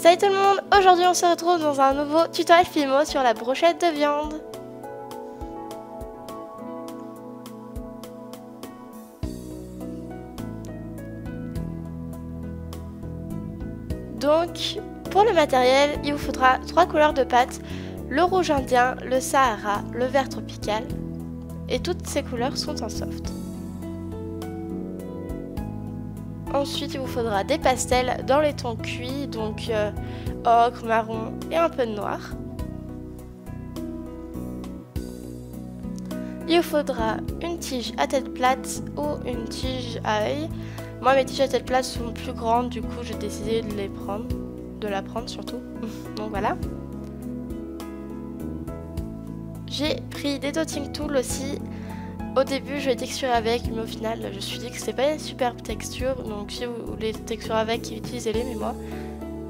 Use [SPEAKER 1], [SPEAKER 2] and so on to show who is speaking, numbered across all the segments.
[SPEAKER 1] Salut tout le monde, aujourd'hui on se retrouve dans un nouveau tutoriel Filmo sur la brochette de viande. Donc pour le matériel, il vous faudra 3 couleurs de pâte, le rouge indien, le Sahara, le vert tropical, et toutes ces couleurs sont en soft. Ensuite, il vous faudra des pastels dans les tons cuits, donc ocre, marron et un peu de noir. Il vous faudra une tige à tête plate ou une tige à œil. Moi, mes tiges à tête plate sont plus grandes, du coup, j'ai décidé de la prendre surtout. Donc voilà. J'ai pris des dotting tools aussi. Au début, je vais texturer avec, mais au final, je me suis dit que c'était pas une superbe texture. Donc, si vous voulez texturer avec, utilisez-les. Mais moi,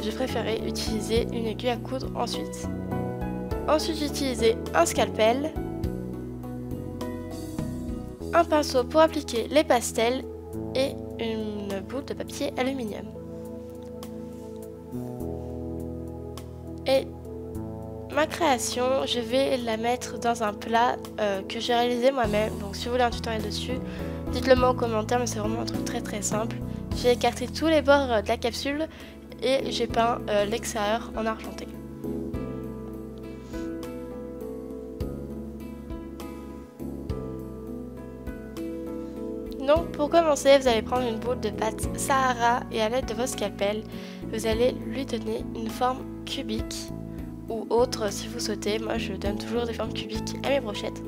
[SPEAKER 1] j'ai préféré utiliser une aiguille à coudre ensuite. Ensuite, j'ai utilisé un scalpel, un pinceau pour appliquer les pastels et une boule de papier aluminium. Et ma création, je vais la mettre dans un plat que j'ai réalisé moi-même. Donc si vous voulez un tutoriel dessus, dites-le moi en commentaire, mais c'est vraiment un truc très simple. J'ai écarté tous les bords de la capsule et j'ai peint l'extérieur en argenté. Donc pour commencer, vous allez prendre une boule de pâte Sahara et à l'aide de votre scalpel, vous allez lui donner une forme cubique. Ou autre si vous souhaitez. Moi je donne toujours des formes cubiques à mes brochettes.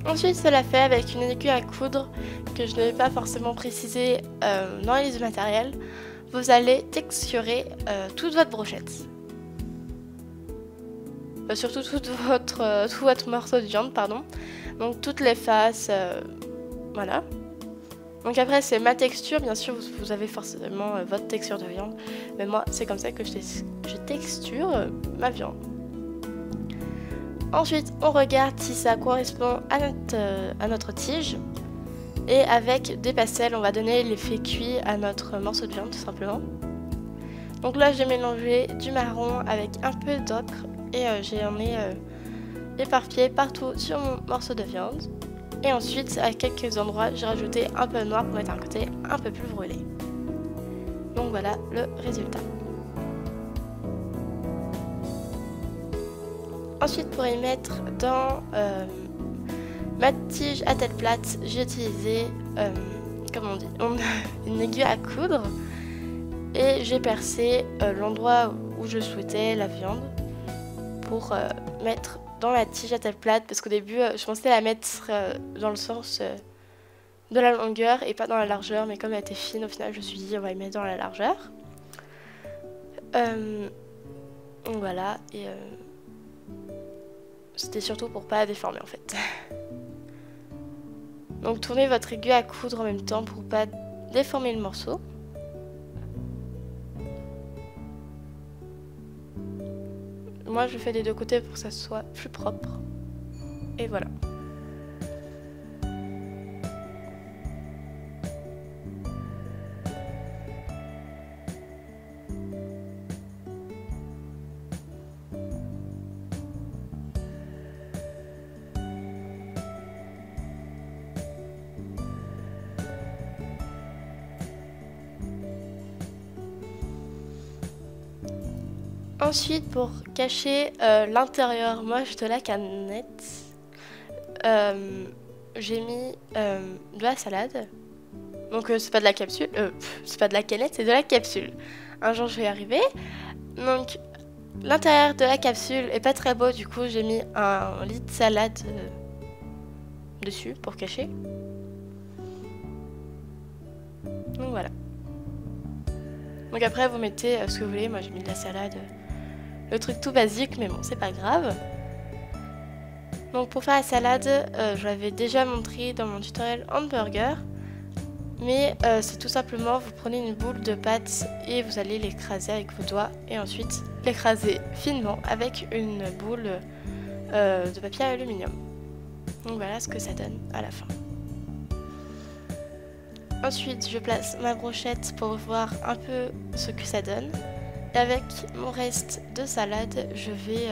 [SPEAKER 1] Ensuite cela fait avec une aiguille à coudre que je ne vais pas forcément préciser dans les listes de matériel. Vous allez texturer toute votre brochette. Surtout tout votre morceau de viande, pardon. Donc toutes les faces, voilà. Donc après c'est ma texture, bien sûr vous avez forcément votre texture de viande. Mais moi c'est comme ça que je texture ma viande. Ensuite on regarde si ça correspond à notre tige. Et avec des pastels, on va donner l'effet cuit à notre morceau de viande tout simplement. Donc là j'ai mélangé du marron avec un peu d'ocre et j'en ai éparpillé partout sur mon morceau de viande. Et ensuite à quelques endroits j'ai rajouté un peu de noir pour mettre un côté un peu plus brûlé. Donc voilà le résultat. Ensuite pour y mettre dans ma tige à tête plate, j'ai utilisé, comment on dit, une aiguille à coudre et j'ai percé l'endroit où je souhaitais la viande pour mettre dans la tige à tête plate parce qu'au début je pensais la mettre dans le sens de la longueur et pas dans la largeur, mais comme elle était fine au final je me suis dit on va y mettre dans la largeur. Donc voilà, et c'était surtout pour pas déformer en fait. Donc tournez votre aiguille à coudre en même temps pour pas déformer le morceau. Moi je fais des deux côtés pour que ça soit plus propre. Et voilà. Ensuite, pour cacher l'intérieur moche de la canette, j'ai mis de la salade. Donc c'est pas de la capsule, c'est pas de la canette, c'est de la capsule. Un jour je vais y arriver. Donc l'intérieur de la capsule est pas très beau, du coup j'ai mis un lit de salade dessus pour cacher. Donc voilà. Donc après vous mettez ce que vous voulez, moi j'ai mis de la salade. Le truc tout basique, mais bon, c'est pas grave. Donc pour faire la salade, je l'avais déjà montré dans mon tutoriel hamburger. Mais c'est tout simplement, vous prenez une boule de pâte et vous allez l'écraser avec vos doigts et ensuite l'écraser finement avec une boule de papier aluminium. Donc voilà ce que ça donne à la fin. Ensuite, je place ma brochette pour voir un peu ce que ça donne. Et avec mon reste de salade, je vais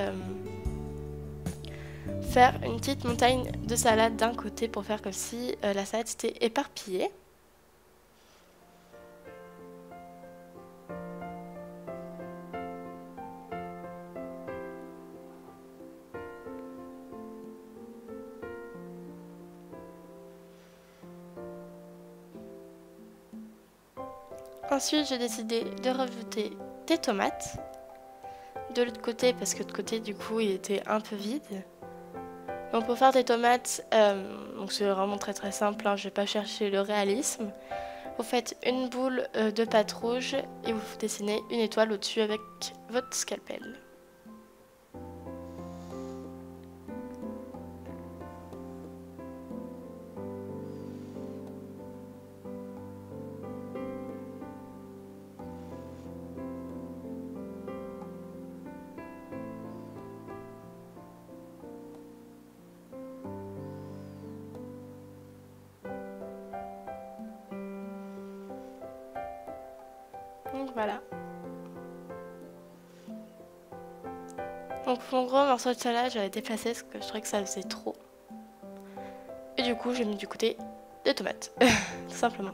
[SPEAKER 1] faire une petite montagne de salade d'un côté pour faire comme si la salade était éparpillée. Ensuite, j'ai décidé de rajouter des tomates de l'autre côté parce que de l'autre côté, du coup, il était un peu vide. Donc pour faire des tomates, donc c'est vraiment très simple, hein, je vais pas chercher le réalisme. Vous faites une boule de pâte rouge et vous dessinez une étoile au-dessus avec votre scalpel. Donc voilà. Donc mon gros morceau de salade, j'avais déplacé parce que je trouvais que ça faisait trop. Et du coup, j'ai mis du côté des tomates, tout simplement.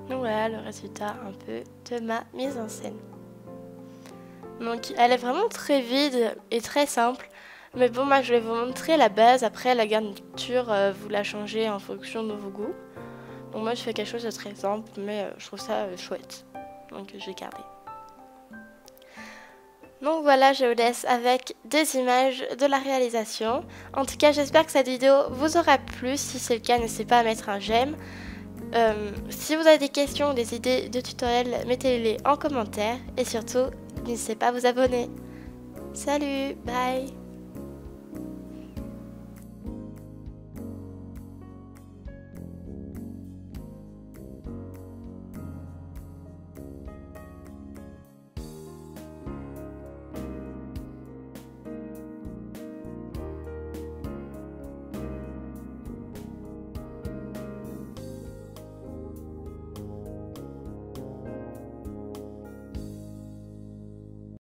[SPEAKER 1] Donc voilà le résultat un peu de ma mise en scène. Donc elle est vraiment très vide et très simple. Mais bon, moi je vais vous montrer la base. Après la garniture, vous la changez en fonction de vos goûts. Donc moi je fais quelque chose de très simple, mais je trouve ça chouette. Donc j'ai gardé. Donc voilà, je vous laisse avec des images de la réalisation. En tout cas, j'espère que cette vidéo vous aura plu. Si c'est le cas, n'hésitez pas à mettre un j'aime. Si vous avez des questions ou des idées de tutoriels, mettez-les en commentaire. Et surtout, n'hésitez pas à vous abonner. Salut, bye!